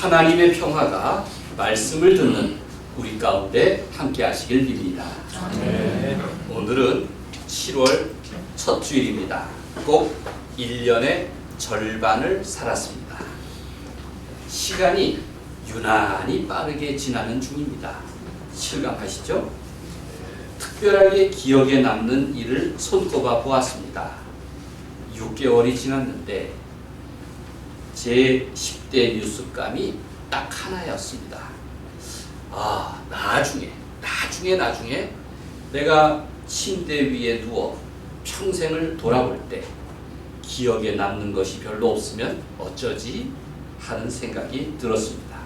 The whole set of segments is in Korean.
하나님의 평화가 말씀을 듣는 우리 가운데 함께 하시길 빕니다. 오늘은 7월 첫 주일입니다. 꼭 1년의 절반을 살았습니다. 시간이 유난히 빠르게 지나는 중입니다. 실감하시죠? 특별하게 기억에 남는 일을 손꼽아 보았습니다. 6개월이 지났는데 제 10대 뉴스감이 딱 하나였습니다. 나중에 내가 침대 위에 누워 평생을 돌아볼 때 기억에 남는 것이 별로 없으면 어쩌지 하는 생각이 들었습니다.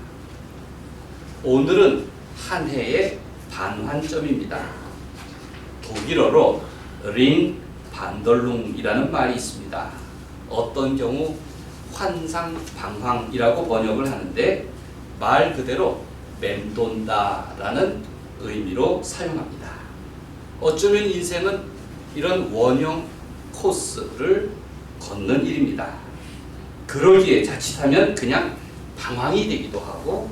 오늘은 한 해의 반환점입니다. 독일어로 링 반덜룽이라는 말이 있습니다. 어떤 경우 환상방황이라고 번역을 하는데 말 그대로 맴돈다라는 의미로 사용합니다. 어쩌면 인생은 이런 원형 코스를 걷는 일입니다. 그러기에 자칫하면 그냥 방황이 되기도 하고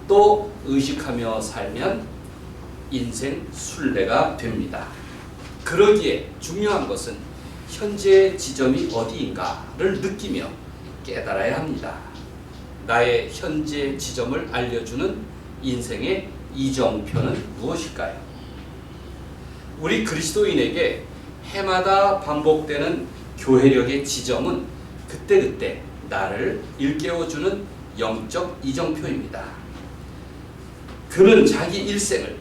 또 의식하며 살면 인생 순례가 됩니다. 그러기에 중요한 것은 현재 지점이 어디인가를 느끼며 깨달아야 합니다. 나의 현재 지점을 알려주는 인생의 이정표는 무엇일까요? 우리 그리스도인에게 해마다 반복되는 교회력의 지점은 그때그때 나를 일깨워주는 영적 이정표입니다. 그는 자기 일생을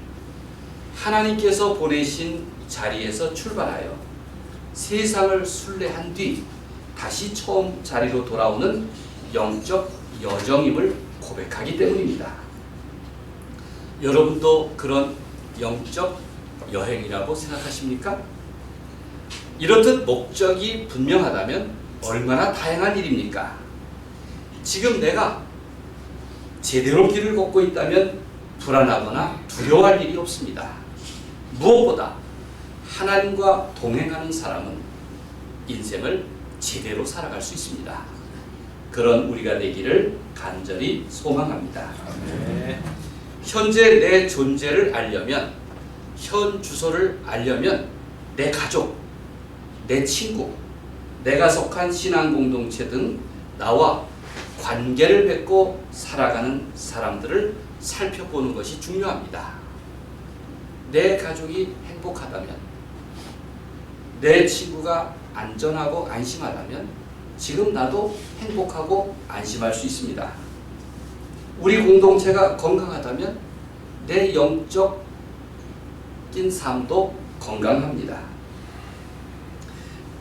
하나님께서 보내신 자리에서 출발하여 세상을 순례한 뒤 다시 처음 자리로 돌아오는 영적 여정임을 고백하기 때문입니다. 여러분도 그런 영적 여행이라고 생각하십니까? 이렇듯 목적이 분명하다면 얼마나 다양한 일입니까? 지금 내가 제대로 길을 걷고 있다면 불안하거나 두려워할 일이 없습니다. 무엇보다 하나님과 동행하는 사람은 인생을 제대로 살아갈 수 있습니다. 그런 우리가 되기를 간절히 소망합니다. 현재 내 존재를 알려면, 현 주소를 알려면 내 가족, 내 친구, 내가 속한 신앙 공동체 등 나와 관계를 맺고 살아가는 사람들을 살펴보는 것이 중요합니다. 내 가족이 행복하다면, 내 친구가 안전하고 안심하다면 지금 나도 행복하고 안심할 수 있습니다. 우리 공동체가 건강하다면 내 영적인 삶도 건강합니다.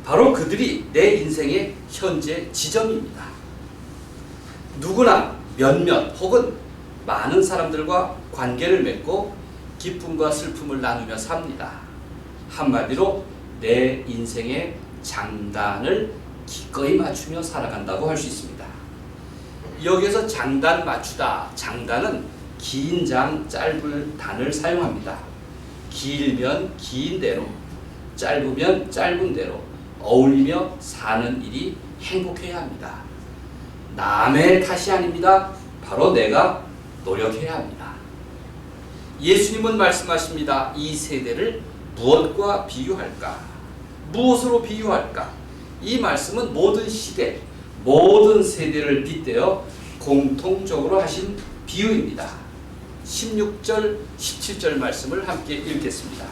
바로 그들이 내 인생의 현재 지점입니다. 누구나 몇몇 혹은 많은 사람들과 관계를 맺고 기쁨과 슬픔을 나누며 삽니다. 한마디로 내 인생의 장단을 기꺼이 맞추며 살아간다고 할 수 있습니다. 여기에서 장단 맞추다, 장단은 긴 장, 짧은 단을 사용합니다. 길면 긴 대로, 짧으면 짧은 대로 어울리며 사는 일이 행복해야 합니다. 남의 탓이 아닙니다. 바로 내가 노력해야 합니다. 예수님은 말씀하십니다. 이 세대를 무엇과 비유할까? 무엇으로 비유할까? 이 말씀은 모든 시대, 모든 세대를 빗대어 공통적으로 하신 비유입니다. 16절, 17절 말씀을 함께 읽겠습니다.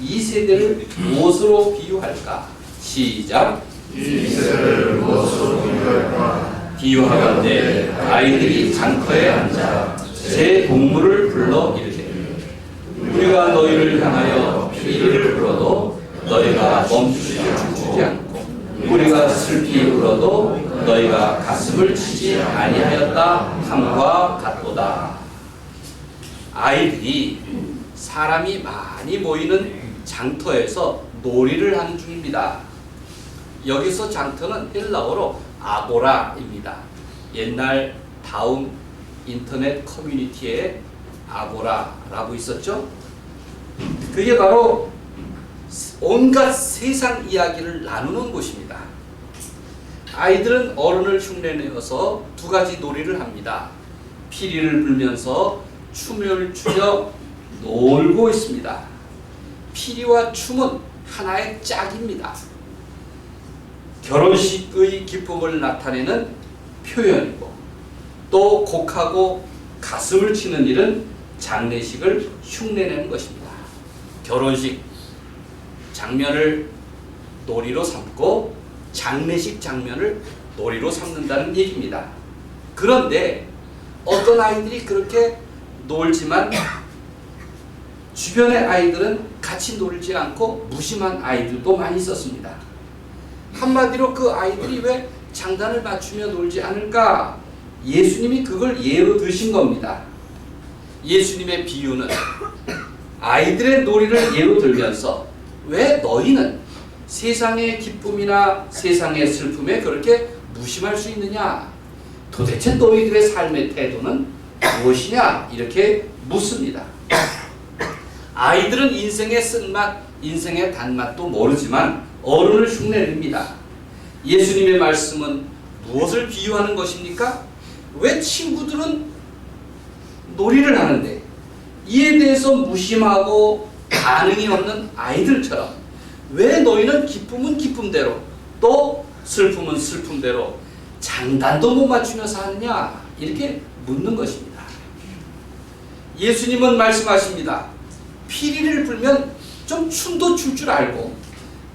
이 세대를 무엇으로 비유할까? 시작! 이 세대를 무엇으로 비유할까? 비유하건대 아이들이 장터에 앉아 새 동물을 불러 이르되 우리가 너희를 향하여 피를 불어도 너희가 멈추지 않고 우리가 슬피 울어도 너희가 가슴을 치지 아니하였다 함과 같도다. 아이들이 사람이 많이 모이는 장터에서 놀이를 하는 중입니다. 여기서 장터는 헬라어로 아고라입니다. 옛날 다음 인터넷 커뮤니티에 아고라라고 있었죠. 그게 바로 온갖 세상 이야기를 나누는 곳입니다. 아이들은 어른을 흉내내어서 두 가지 놀이를 합니다. 피리를 불면서 춤을 추며 놀고 있습니다. 피리와 춤은 하나의 짝입니다. 결혼식의 기쁨을 나타내는 표현이고 또 곡하고 가슴을 치는 일은 장례식을 흉내내는 것입니다. 결혼식 장면을 놀이로 삼고 장례식 장면을 놀이로 삼는다는 얘기입니다. 그런데 어떤 아이들이 그렇게 놀지만 주변의 아이들은 같이 놀지 않고 무심한 아이들도 많이 있었습니다. 한마디로 그 아이들이 왜 장단을 맞추며 놀지 않을까? 예수님이 그걸 예로 드신 겁니다. 예수님의 비유는 아이들의 놀이를 예로 들면서 왜 너희는 세상의 기쁨이나 세상의 슬픔에 그렇게 무심할 수 있느냐? 도대체 너희들의 삶의 태도는 무엇이냐? 이렇게 묻습니다. 아이들은 인생의 쓴맛, 인생의 단맛도 모르지만 어른을 흉내냅니다. 예수님의 말씀은 무엇을 비유하는 것입니까? 왜 친구들은 놀이를 하는데 이에 대해서 무심하고 반응이 없는 아이들처럼 왜 너희는 기쁨은 기쁨대로 또 슬픔은 슬픔대로 장단도 못 맞추며 사느냐? 이렇게 묻는 것입니다. 예수님은 말씀하십니다. 피리를 불면 좀 춤도 출 줄 알고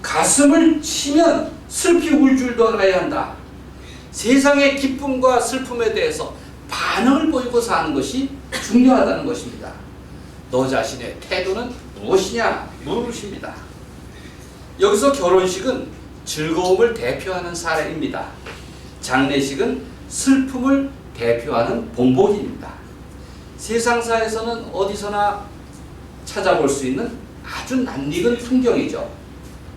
가슴을 치면 슬피 울 줄도 알아야 한다. 세상의 기쁨과 슬픔에 대해서 반응을 보이고 사는 것이 중요하다는 것입니다. 너 자신의 태도는 무엇이냐 물으십니다. 여기서 결혼식은 즐거움을 대표하는 사례입니다. 장례식은 슬픔을 대표하는 본보기입니다. 세상사에서는 어디서나 찾아볼 수 있는 아주 낯익은 풍경이죠.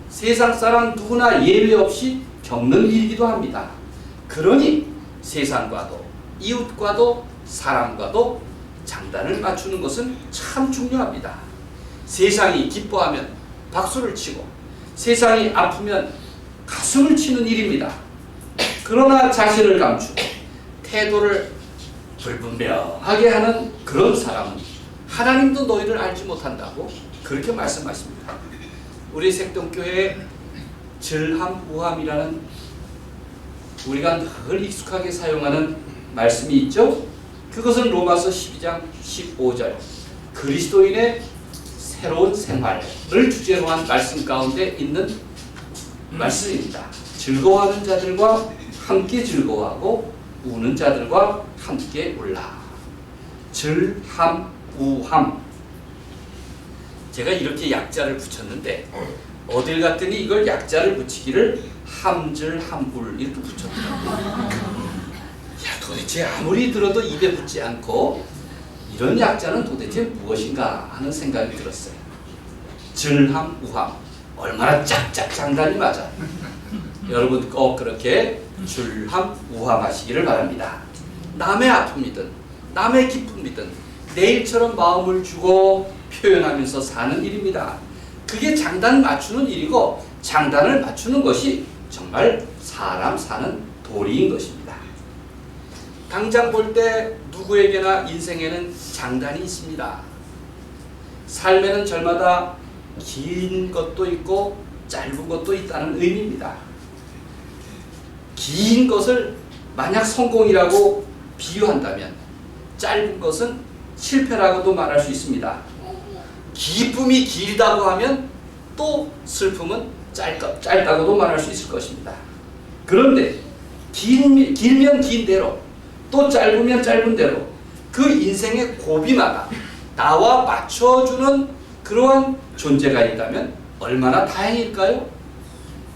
세상 사람 누구나 예외 없이 겪는 일이기도 합니다. 그러니 세상과도 이웃과도 사람과도 장단을 맞추는 것은 참 중요합니다. 세상이 기뻐하면 박수를 치고 세상이 아프면 가슴을 치는 일입니다. 그러나 자신을 감추고 태도를 불분명하게 하는 그런 사람은 하나님도 너희를 알지 못한다고 그렇게 말씀하십니다. 우리 색동교회에 절함우함이라는 우리가 늘 익숙하게 사용하는 말씀이 있죠. 그것은 로마서 12장 15절 그리스도인의 새로운 생활을 주제로 한 말씀 가운데 있는 말씀입니다. 즐거워하는 자들과 함께 즐거워하고 우는 자들과 함께 울라. 절함우함. 제가 이렇게 약자를 붙였는데 어딜 갔더니 이걸 약자를 붙이기를 함절함울 이렇게 붙였더라고요. 야, 도대체 아무리 들어도 입에 붙지 않고 이런 약자는 도대체 무엇인가 하는 생각이 들었어요. 절함우함. 얼마나 짝짝 장단이 맞아. 여러분 꼭 그렇게 절함우함 하시기를 바랍니다. 남의 아픔이든 남의 기쁨이든 내일처럼 마음을 주고 표현하면서 사는 일입니다. 그게 장단 맞추는 일이고 장단을 맞추는 것이 정말 사람 사는 도리인 것입니다. 당장 볼 때 누구에게나 인생에는 장단이 있습니다. 삶에는 절마다 긴 것도 있고 짧은 것도 있다는 의미입니다. 긴 것을 만약 성공이라고 비유한다면 짧은 것은 실패라고도 말할 수 있습니다. 기쁨이 길다고 하면 또 슬픔은 짧다고도 말할 수 있을 것입니다. 그런데 길면 긴 대로 또 짧으면 짧은 대로 그 인생의 고비마다 나와 맞춰주는 그러한 존재가 있다면 얼마나 다행일까요?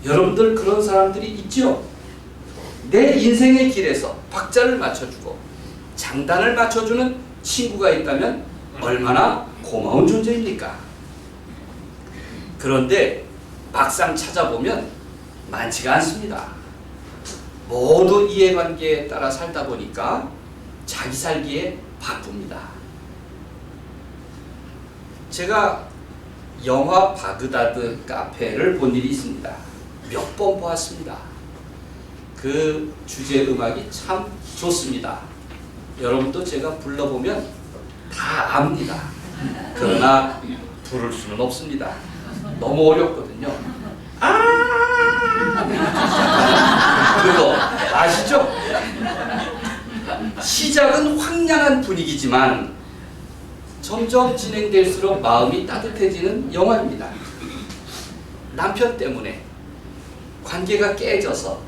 여러분들 그런 사람들이 있죠? 내 인생의 길에서 박자를 맞춰주고 장단을 맞춰주는 친구가 있다면 얼마나 고마운 존재입니까? 그런데 막상 찾아보면 많지가 않습니다. 모두 이해관계에 따라 살다 보니까 자기 살기에 바쁩니다. 제가 영화 바그다드 카페를 본 일이 있습니다. 몇 번 보았습니다. 그 주제 음악이 참 좋습니다. 여러분도 제가 불러보면 다 압니다. 그러나 부를 수는 없습니다. 너무 어렵거든요. 그거 아시죠? 시작은 황량한 분위기지만 점점 진행될수록 마음이 따뜻해지는 영화입니다. 남편 때문에 관계가 깨져서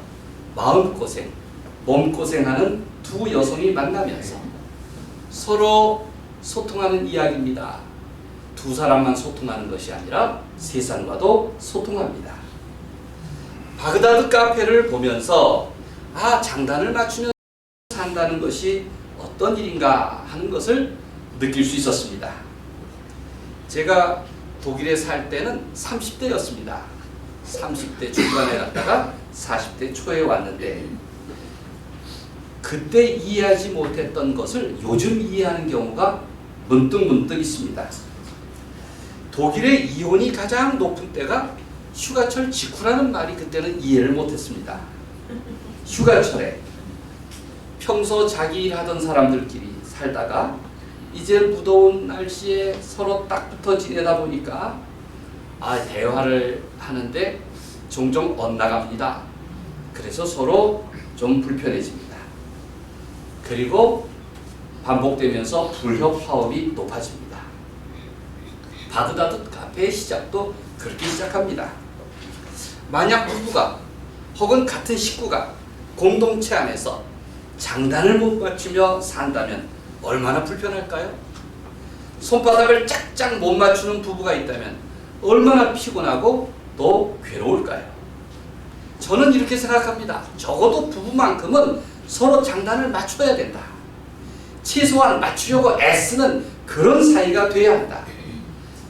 마음고생, 몸고생하는 두 여성이 만나면서 서로 소통하는 이야기입니다. 두 사람만 소통하는 것이 아니라 세상과도 소통합니다. 바그다드 카페를 보면서 장단을 맞추며 산다는 것이 어떤 일인가 하는 것을 느낄 수 있었습니다. 제가 독일에 살 때는 30대였습니다. 30대 중반에 갔다가 40대 초에 왔는데 그때 이해하지 못했던 것을 요즘 이해하는 경우가 문득문득 있습니다. 독일의 이혼이 가장 높은 때가 휴가철 직후라는 말이 그때는 이해를 못했습니다. 휴가철에 평소 자기 일하던 사람들끼리 살다가 이제 무더운 날씨에 서로 딱 붙어 지내다 보니까 대화를 하는데 종종 엇나갑니다. 그래서 서로 좀 불편해집니다. 그리고 반복되면서 불협 화음이 높아집니다. 바그다드 카페의 시작도 그렇게 시작합니다. 만약 부부가 혹은 같은 식구가 공동체 안에서 장단을 못 맞추며 산다면 얼마나 불편할까요? 손바닥을 짝짝 못 맞추는 부부가 있다면 얼마나 피곤하고 또 괴로울까요? 저는 이렇게 생각합니다. 적어도 부부만큼은 서로 장단을 맞춰야 된다. 최소한 맞추려고 애쓰는 그런 사이가 돼야 한다.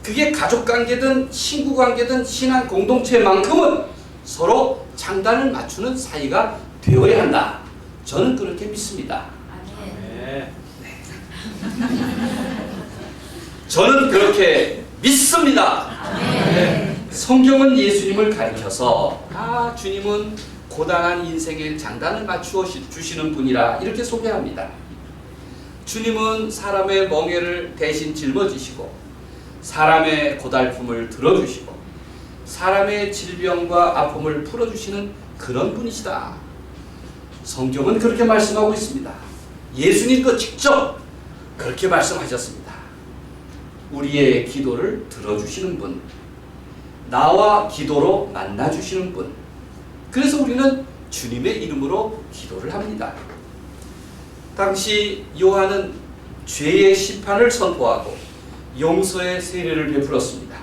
그게 가족관계든 친구관계든 신앙 공동체만큼은 서로 장단을 맞추는 사이가 되어야 한다. 저는 그렇게 믿습니다. 네. 저는 그렇게 믿습니다. 네. 성경은 예수님을 가리켜서 주님은 고단한 인생의 장단을 맞추어 주시는 분이라 이렇게 소개합니다. 주님은 사람의 멍에를 대신 짊어지시고 사람의 고달픔을 들어주시고 사람의 질병과 아픔을 풀어주시는 그런 분이시다. 성경은 그렇게 말씀하고 있습니다. 예수님도 직접 그렇게 말씀하셨습니다. 우리의 기도를 들어주시는 분, 나와 기도로 만나주시는 분. 그래서 우리는 주님의 이름으로 기도를 합니다. 당시 요한은 죄의 심판을 선포하고 용서의 세례를 베풀었습니다.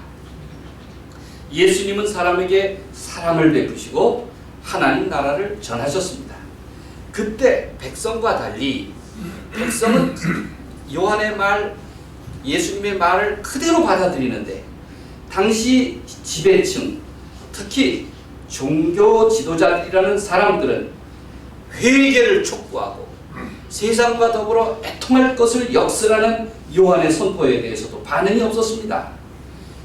예수님은 사람에게 사랑을 베푸시고 하나님 나라를 전하셨습니다. 그때 백성과 달리 백성은 요한의 말, 예수님의 말을 그대로 받아들이는데 당시 지배층, 특히 종교 지도자들이라는 사람들은 회개를 촉구하고 세상과 더불어 애통할 것을 역설하는 요한의 선포에 대해서도 반응이 없었습니다.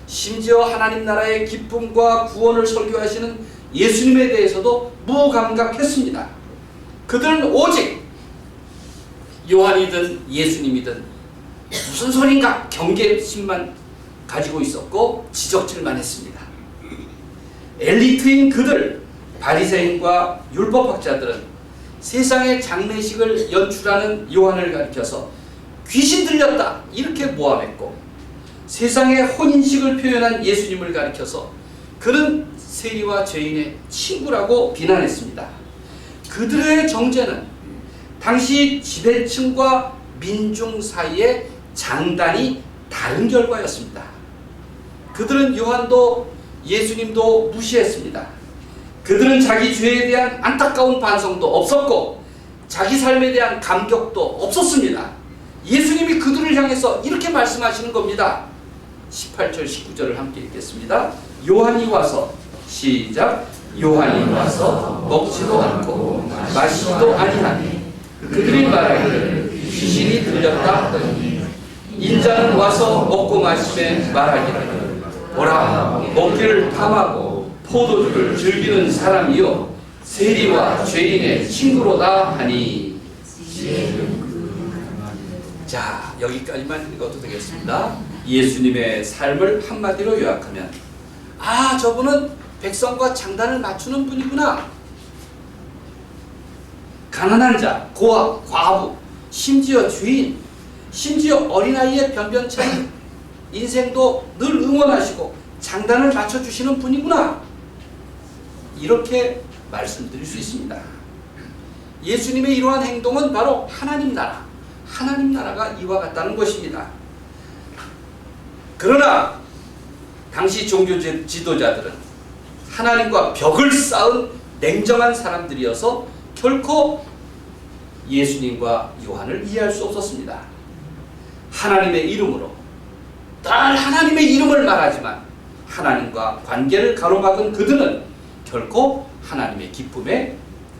심지어 하나님 나라의 기쁨과 구원을 설교하시는 예수님에 대해서도 무감각했습니다. 그들은 오직 요한이든 예수님이든 무슨 소린가 경계심만 가지고 있었고 지적질만 했습니다. 엘리트인 그들, 바리새인과 율법학자들은 세상의 장례식을 연출하는 요한을 가리켜서 귀신 들렸다 이렇게 모함했고 세상의 혼인식을 표현한 예수님을 가리켜서 그는 세리와 죄인의 친구라고 비난했습니다. 그들의 정죄는 당시 지배층과 민중 사이의 장단이 다른 결과였습니다. 그들은 요한도 예수님도 무시했습니다. 그들은 자기 죄에 대한 안타까운 반성도 없었고 자기 삶에 대한 감격도 없었습니다. 예수님이 그들을 향해서 이렇게 말씀하시는 겁니다. 18절 19절을 함께 읽겠습니다. 요한이 와서 시작. 요한이 와서 먹지도 않고 마시지도 아니하니 그들이 말하기를 귀신이 들렸다 하더니 인자는 와서 먹고 마시며 말하기를 보라 먹기를 탐하고 포도주를 즐기는 사람이요 세리와 죄인의 친구로다 하니 자, 여기까지만 읽어도 되겠습니다. 예수님의 삶을 한마디로 요약하면, 아, 저분은 백성과 장단을 맞추는 분이구나. 가난한 자, 고아, 과부, 심지어 죄인, 심지어 어린아이의 변변찮은 인생도 늘 응원하시고 장단을 맞춰주시는 분이구나. 이렇게 말씀드릴 수 있습니다. 예수님의 이러한 행동은 바로 하나님 나라가 이와 같다는 것입니다. 그러나 당시 종교 지도자들은 하나님과 벽을 쌓은 냉정한 사람들이어서 결코 예수님과 요한을 이해할 수 없었습니다. 하나님의 이름으로 늘 하나님의 이름을 말하지만 하나님과 관계를 가로막은 그들은 결코 하나님의 기쁨에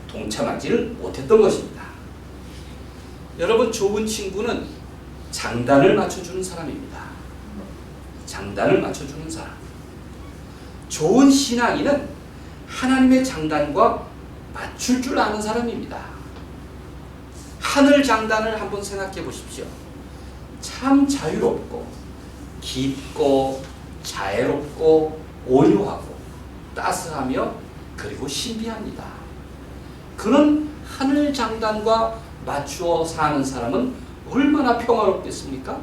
동참하지를 못했던 것입니다. 여러분, 좋은 친구는 장단을 맞춰주는 사람입니다. 장단을 맞춰주는 사람. 좋은 신앙인은 하나님의 장단과 맞출 줄 아는 사람입니다. 하늘 장단을 한번 생각해 보십시오. 참 자유롭고 깊고 자애롭고 온유하고 따스하며 그리고 신비합니다. 그런 하늘 장단과 맞추어 사는 사람은 얼마나 평화롭겠습니까?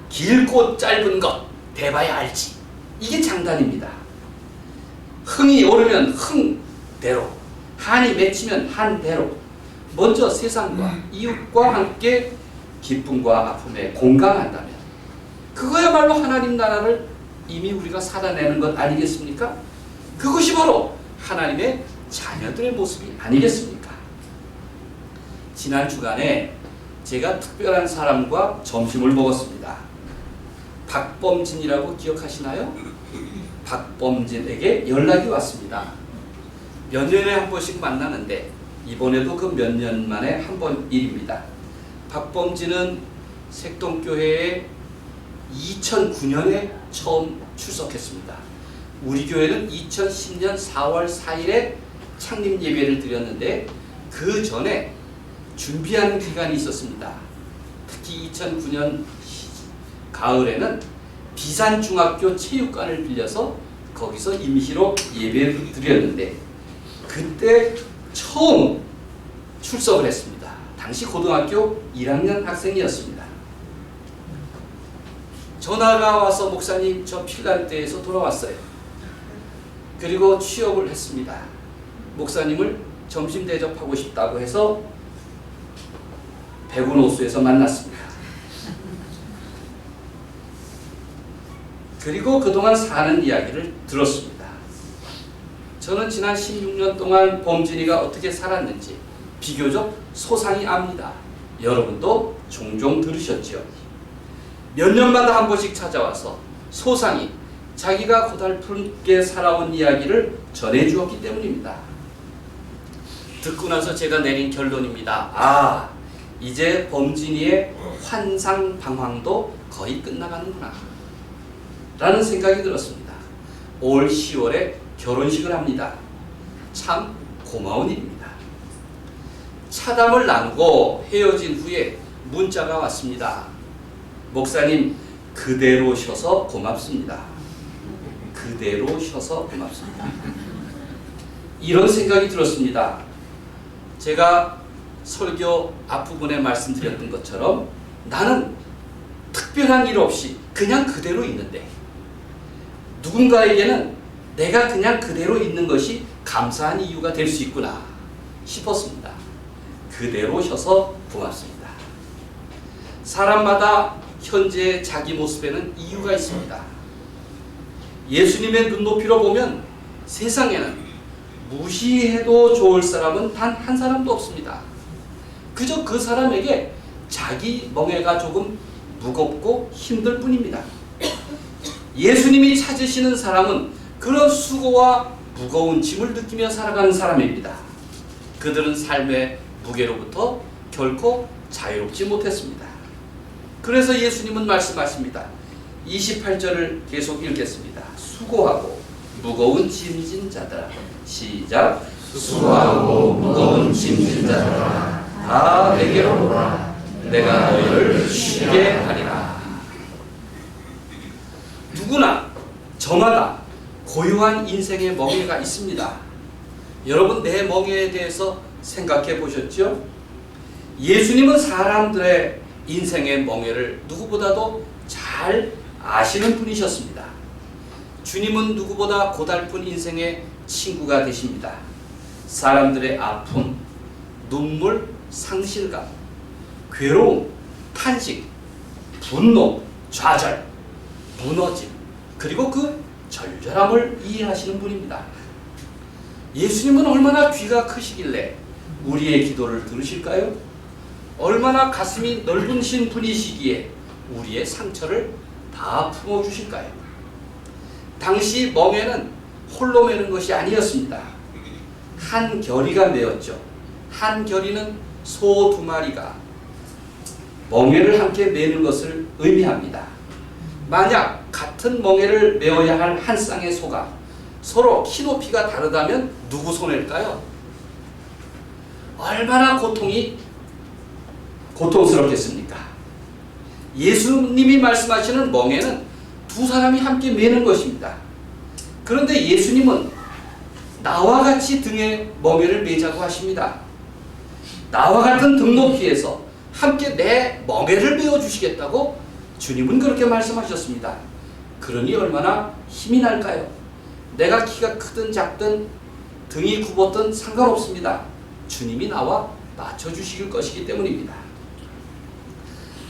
길고 짧은 것 대봐야 알지. 이게 장단입니다. 흥이 오르면 흥대로, 한이 맺히면 한대로 먼저 세상과 이웃과 함께 기쁨과 아픔에 공감한다면 그거야말로 하나님 나라를 이미 우리가 살아내는 것 아니겠습니까? 그것이 바로 하나님의 자녀들의 모습이 아니겠습니까? 지난 주간에 제가 특별한 사람과 점심을 먹었습니다. 박범진이라고 기억하시나요? 박범진에게 연락이 왔습니다. 몇 년에 한 번씩 만나는데 이번에도 그 몇 년 만에 한 번 일입니다. 박범진은 색동교회에 2009년에 처음 출석했습니다. 우리 교회는 2010년 4월 4일에 창립 예배를 드렸는데 그 전에 준비하는 기간이 있었습니다. 특히 2009년 가을에는 비산중학교 체육관을 빌려서 거기서 임시로 예배를 드렸는데 그때 처음 출석을 했습니다. 당시 고등학교 1학년 학생이었습니다. 전화가 와서 목사님 저 핀란드에서 돌아왔어요. 그리고 취업을 했습니다. 목사님을 점심 대접하고 싶다고 해서 백운호수에서 만났습니다. 그리고 그동안 사는 이야기를 들었습니다. 저는 지난 16년 동안 범진이가 어떻게 살았는지 비교적 소상히 압니다. 여러분도 종종 들으셨죠? 몇 년마다 한 번씩 찾아와서 소상히 자기가 고달프게 살아온 이야기를 전해주었기 때문입니다. 듣고 나서 제가 내린 결론입니다. 아, 이제 범진이의 환상 방황도 거의 끝나가는구나 라는 생각이 들었습니다. 올 10월에 결혼식을 합니다. 참 고마운 일입니다. 차담을 나누고 헤어진 후에 문자가 왔습니다. 목사님, 그대로 쉬어서 고맙습니다. 그대로 쉬어서 고맙습니다. 이런 생각이 들었습니다. 제가 설교 앞부분에 말씀드렸던 것처럼 나는 특별한 일 없이 그냥 그대로 있는데 누군가에게는 내가 그냥 그대로 있는 것이 감사한 이유가 될 수 있구나 싶었습니다. 그대로 쉬어서 고맙습니다. 사람마다 현재 자기 모습에는 이유가 있습니다. 예수님의 눈높이로 보면 세상에는 무시해도 좋을 사람은 단 한 사람도 없습니다. 그저 그 사람에게 자기 멍에가 조금 무겁고 힘들 뿐입니다. 예수님이 찾으시는 사람은 그런 수고와 무거운 짐을 느끼며 살아가는 사람입니다. 그들은 삶의 무게로부터 결코 자유롭지 못했습니다. 그래서 예수님은 말씀하십니다. 28절을 계속 읽겠습니다. 수고하고 무거운 짐진 자들아. 시작. 수고하고 무거운 짐진 자들아, 다 내게로 오라. 내가 너희를 쉬게 하리라. 누구나 저마다 고유한 인생의 멍에가 있습니다. 여러분, 내 멍에에 대해서 생각해 보셨죠? 예수님은 사람들의 인생의 멍에를 누구보다도 잘 아시는 분이셨습니다. 주님은 누구보다 고달픈 인생의 친구가 되십니다. 사람들의 아픔, 눈물, 상실감, 괴로움, 탄식, 분노, 좌절, 무너짐, 그리고 그 절절함을 이해하시는 분입니다. 예수님은 얼마나 귀가 크시길래 우리의 기도를 들으실까요? 얼마나 가슴이 넓으신 분이시기에 우리의 상처를 다 품어주실까요? 당시 멍에는 홀로 매는 것이 아니었습니다. 한 결의가 매었죠. 한 결의는 소 2마리가 멍에를 함께 매는 것을 의미합니다. 만약 같은 멍에를 메어야 할 한 쌍의 소가 서로 키높이가 다르다면 누구 손일까요? 얼마나 고통스럽겠습니까? 예수님이 말씀하시는 멍에는 두 사람이 함께 매는 것입니다. 그런데 예수님은 나와 같이 등에 멍에를 매자고 하십니다. 나와 같은 등 높이에서 함께 내 멍에를 메어주시겠다고 주님은 그렇게 말씀하셨습니다. 그러니 얼마나 힘이 날까요? 내가 키가 크든 작든 등이 굽었든 상관없습니다. 주님이 나와 맞춰주실 것이기 때문입니다.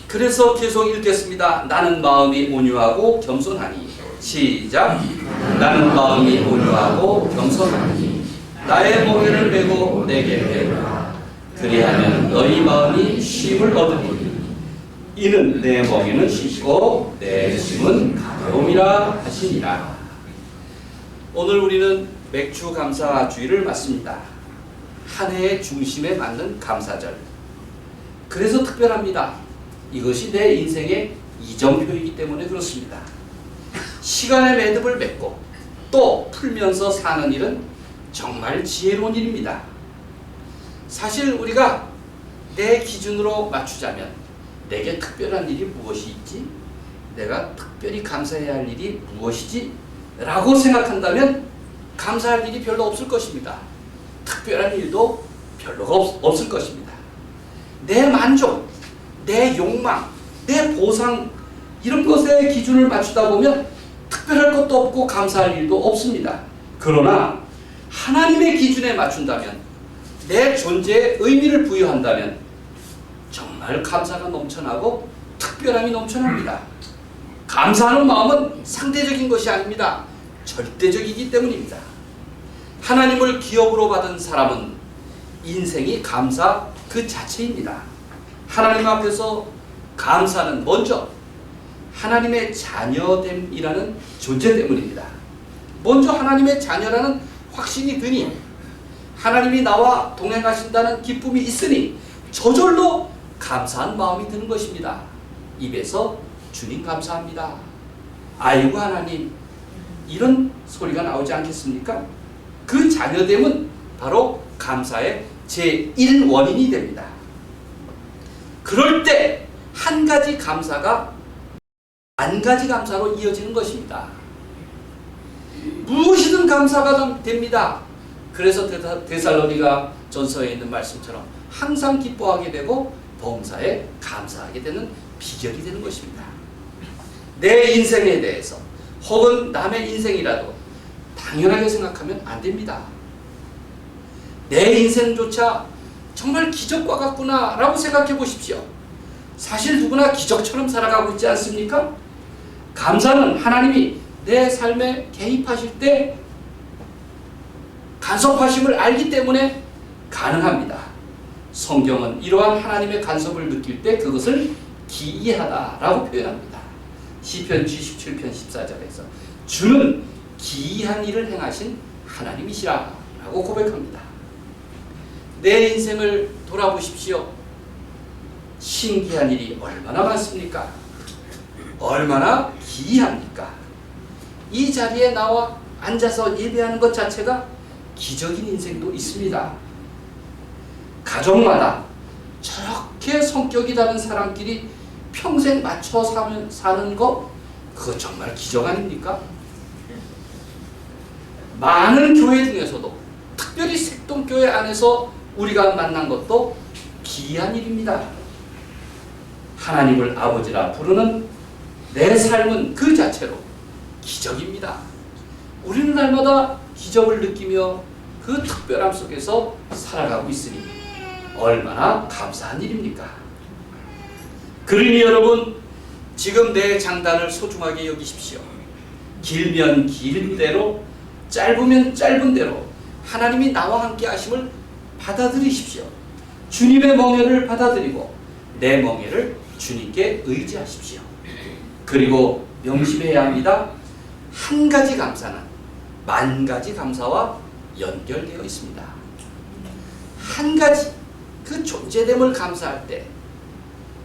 그래서 계속 읽겠습니다. 나는 마음이 온유하고 겸손하니. 시작. 나는 마음이 온유하고 겸손하니 나의 멍에를 메고 내게 배우라. 그리하면 너희 마음이 쉼을 얻으리니 이는 내 멍에는 쉽고 내 짐은 가벼움이라 하시니라. 오늘 우리는 맥주 감사주의를 맞습니다. 한 해의 중심에 맞는 감사절. 그래서 특별합니다. 이것이 내 인생의 이정표이기 때문에 그렇습니다. 시간의 매듭을 맺고 또 풀면서 사는 일은 정말 지혜로운 일입니다. 사실 우리가 내 기준으로 맞추자면 내게 특별한 일이 무엇이 있지? 내가 특별히 감사해야 할 일이 무엇이지? 라고 생각한다면 감사할 일이 별로 없을 것입니다. 특별한 일도 별로가 없을 것입니다. 내 만족, 내 욕망, 내 보상 이런 것에 기준을 맞추다 보면 특별할 것도 없고 감사할 일도 없습니다. 그러나 하나님의 기준에 맞춘다면 내 존재에 의미를 부여한다면 정말 감사가 넘쳐나고 특별함이 넘쳐납니다. 감사하는 마음은 상대적인 것이 아닙니다. 절대적이기 때문입니다. 하나님을 기업으로 받은 사람은 인생이 감사 그 자체입니다. 하나님 앞에서 감사는 먼저 하나님의 자녀됨이라는 존재 때문입니다. 먼저 하나님의 자녀라는 확신이 드니 하나님이 나와 동행하신다는 기쁨이 있으니 저절로 감사한 마음이 드는 것입니다. 입에서 주님 감사합니다. 아이고 하나님 이런 소리가 나오지 않겠습니까? 그 자녀됨은 바로 감사의 제1원인이 됩니다. 그럴 때 한 가지 감사가 만 가지 감사로 이어지는 것입니다. 무엇이든 감사가 됩니다. 그래서 데살로니가 전서에 있는 말씀처럼 항상 기뻐하게 되고 범사에 감사하게 되는 비결이 되는 것입니다. 내 인생에 대해서 혹은 남의 인생이라도 당연하게 생각하면 안 됩니다. 내 인생조차 정말 기적과 같구나 라고 생각해 보십시오. 사실 누구나 기적처럼 살아가고 있지 않습니까? 감사는 하나님이 내 삶에 개입하실 때 간섭하심을 알기 때문에 가능합니다. 성경은 이러한 하나님의 간섭을 느낄 때 그것을 기이하다라고 표현합니다. 시편 77편 14절에서 주는 기이한 일을 행하신 하나님이시라 라고 고백합니다. 내 인생을 돌아보십시오. 신기한 일이 얼마나 많습니까? 얼마나 기이합니까? 이 자리에 나와 앉아서 예배하는 것 자체가 기적인 인생도 있습니다. 가정마다 저렇게 성격이 다른 사람끼리 평생 맞춰 사는 거, 그거 정말 기적 아닙니까? 많은 교회 중에서도 특별히 색동교회 안에서 우리가 만난 것도 기이한 일입니다. 하나님을 아버지라 부르는 내 삶은 그 자체로 기적입니다. 우리는 날마다 기적을 느끼며 그 특별함 속에서 살아가고 있으니 얼마나 감사한 일입니까? 그러니 여러분, 지금 내 장단을 소중하게 여기십시오. 길면 긴 대로, 짧으면 짧은 대로 하나님이 나와 함께 하심을 받아들이십시오. 주님의 멍에를 받아들이고 내 멍에를 주님께 의지하십시오. 그리고 명심해야 합니다. 한 가지 감사는 만 가지 감사와 연결되어 있습니다. 한 가지 그 존재됨을 감사할 때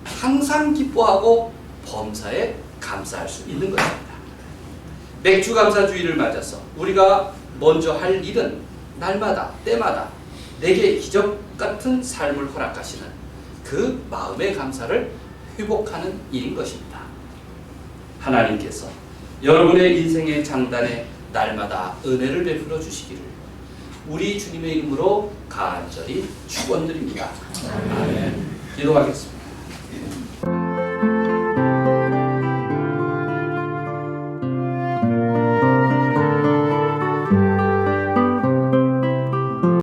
항상 기뻐하고 범사에 감사할 수 있는 것입니다. 맥주 감사주의를 맞아서 우리가 먼저 할 일은 날마다 때마다 내게 기적 같은 삶을 허락하시는 그 마음의 감사를 회복하는 일인 것입니다. 하나님께서 여러분의 인생의 장단에 날마다 은혜를 베풀어 주시기를 우리 주님의 이름으로 간절히 축원드립니다. 아멘. 기도하겠습니다.